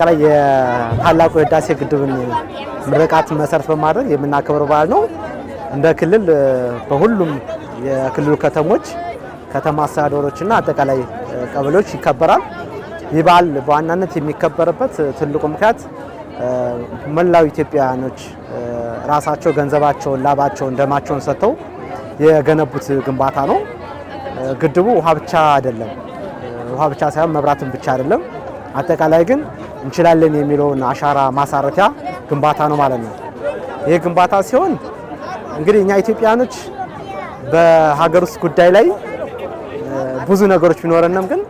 ላይ የታላቁ የህዳሴ ግድብን ምርቃት መሰረት በማድረግ የምናከብረው በዓል ነው። እንደ ክልል በሁሉም የክልሉ ከተሞች ከተማ አስተዳደሮችና አጠቃላይ ቀበሌዎች ይከበራል። ይህ በዓል በዋናነት የሚከበርበት ትልቁ ምክንያት መላው ኢትዮጵያውያኖች ራሳቸው ገንዘባቸውን፣ ላባቸውን፣ ደማቸውን ሰጥተው የገነቡት ግንባታ ነው። ግድቡ ውሃ ብቻ አይደለም፣ ውሃ ብቻ ሳይሆን መብራትም ብቻ አይደለም። አጠቃላይ ግን እንችላለን የሚለውን አሻራ ማሳረፊያ ግንባታ ነው ማለት ነው። ይህ ግንባታ ሲሆን እንግዲህ እኛ ኢትዮጵያኖች በሀገር ውስጥ ጉዳይ ላይ ብዙ ነገሮች ቢኖረንም ግን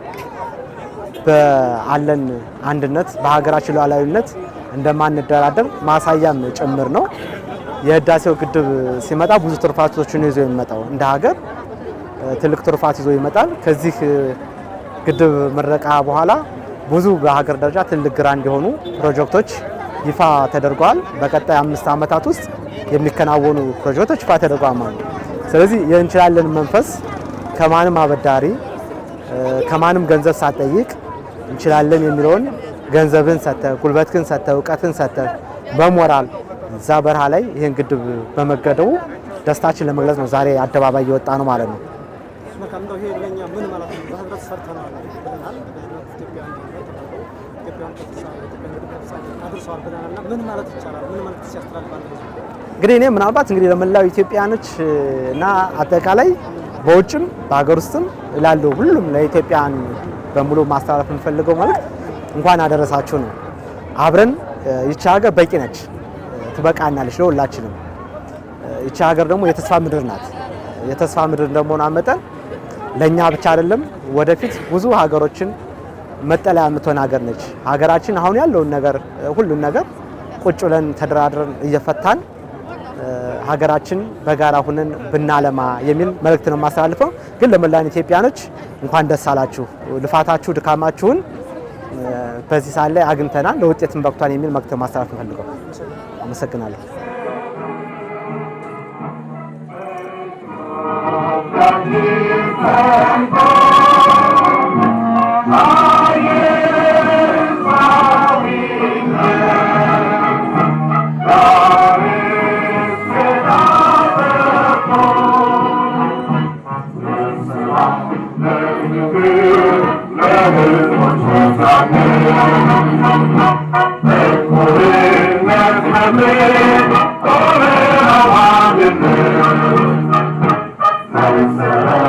በአለን አንድነት በሀገራችን ሉዓላዊነት እንደማንደራደር ማሳያም ጭምር ነው። የህዳሴው ግድብ ሲመጣ ብዙ ትሩፋቶችን ይዞ የሚመጣው እንደ ሀገር ትልቅ ትሩፋት ይዞ ይመጣል። ከዚህ ግድብ ምረቃ በኋላ ብዙ በሀገር ደረጃ ትልቅ ግራንድ የሆኑ ፕሮጀክቶች ይፋ ተደርገዋል። በቀጣይ 5 ዓመታት ውስጥ የሚከናወኑ ፕሮጀክቶች ይፋ ተደርገዋል ማለት ነው። ስለዚህ የእንችላለን መንፈስ ከማንም አበዳሪ ከማንም ገንዘብ ሳትጠይቅ እንችላለን የሚለውን ገንዘብን ሰጥተ ጉልበትህን ሰጥተ እውቀትን ሰጥተ በሞራል እዛ በረሃ ላይ ይሄን ግድብ በመገደቡ ደስታችን ለመግለጽ ነው ዛሬ አደባባይ እየወጣ ነው ማለት ነው። እንግዲህ እኔ ምናልባት እንግዲህ ለመላው ኢትዮጵያኖች እና አጠቃላይ በውጭም በሀገር ውስጥም ላለው ሁሉም ለኢትዮጵያን በሙሉ ማስተላለፍ የምፈልገው መልእክት እንኳን አደረሳችሁ ነው። አብረን ይቺ ሀገር በቂ ነች፣ ትበቃናለች ለሁላችንም። ይቺ ሀገር ደግሞ የተስፋ ምድር ናት። የተስፋ ምድር እንደመሆኗ መጠን ለኛ ብቻ አይደለም ወደፊት ብዙ ሀገሮችን መጠለያ የምትሆን ሀገር ነች። ሀገራችን አሁን ያለውን ነገር ሁሉን ነገር ቁጭ ብለን ተደራድረን እየፈታን ሀገራችን በጋራ ሁነን ብናለማ የሚል መልእክት ነው የማስተላልፈው። ግን ለመላው ኢትዮጵያኖች እንኳን ደስ አላችሁ፣ ልፋታችሁ ድካማችሁን በዚህ ሰዓት ላይ አግኝተናል፣ ለውጤትም በቅቷል የሚል መልእክት ማስተላለፍ ፈልገው። አመሰግናለሁ። Amen.